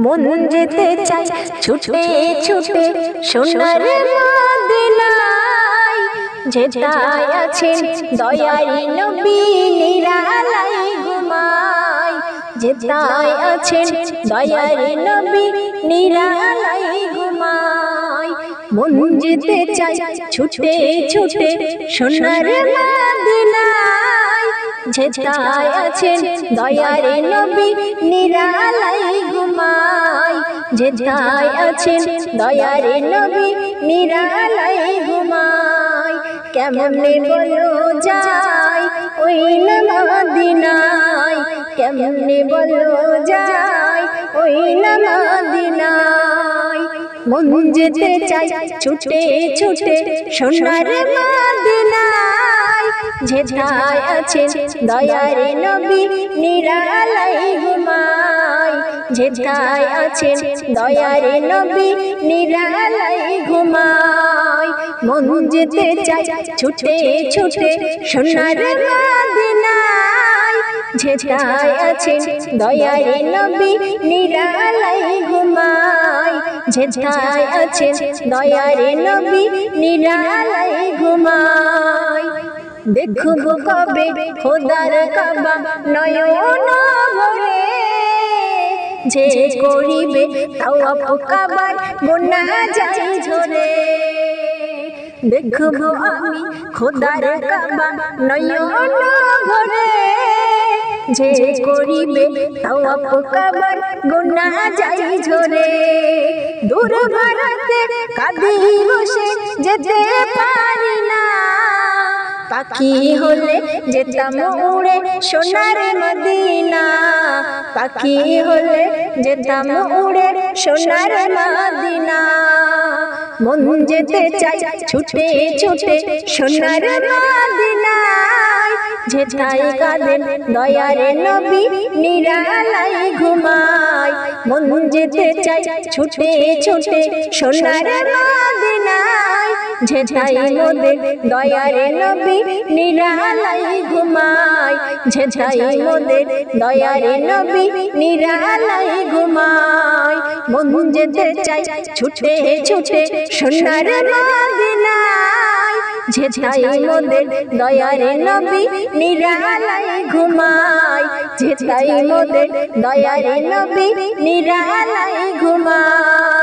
মন যেতে চাই ছুটে ছুটে সোনার মদিনায়, যেথায় আছেন দয়ারি নবী নিরালায় ঘুমায়, যেথায় আছেন দয়ারি নবী নিরালায় ঘুমায়। মন যেতে চাই ছুটে ছুটে সোনার মদিনায়, যেথায় আছেন দয়ারি নবী নিরালায় ঘুমায়, যেথায় আছেন দয়ারি নবী নিরালায় ঘুমায়। কেমনে বলো যাই ওই না মদিনায়, কেমনে বলো যাই ওই না মদিনায়। মন যেতে চাই ছুটে ছুটে সোনার মদিনায়, যেথায় আছেন দয়ারি নবী নিরালায় ঘুমায়, যেথায় আছেন দয়ারি নবী নিরালায় ঘুমায়। মন যেতে চাই ছুটে ছুটে সোনার মদিনায়, যেথায় আছেন দয়ারি নবী নিরালায় ঘুমায়, যেথায় আছেন দয়ারি নবী নিরালায় ঘুমায়। দেখব কবে খোদার কাবা নয়ন ভরে, যে করিবে তাওয়াফ কাবার গুনাহ যায় ঝরে। দেখব আমি খোদার কাবা নয়ন ভরে, যে করিবে তাওয়াফ কাবার গুনাহ যায় ঝরে। দূর ভারতে কাঁদি বসে যেতে পারি না, পাখি হলে যেতাম উড়ে সোনার মদিনা, পাখি হলে যেতাম উড়ে সোনার মদিনা। মন যেতে চাই ছুটে ছুটে সোনার মদিনায়, যেথায় কাঁদেন দয়ারি নবী নিরালায় ঘুমায়। মন যেতে চাই ছুটে ছুটে সোনার মদিনায়, যেথায় মোদের দয়ারি নবী নিরালায় ঘুমায়, যেথায় মোদের দয়ারি নবী নিরালায় ঘুমায়। মন যেতে চাই ছুটে ছুটে সোনার মদিনায়, যেথায় মোদের দয়ারি নবী নিরালায় ঘুমায়, যেথায় মোদের দয়ারি নবী নিরালায় ঘুমায়।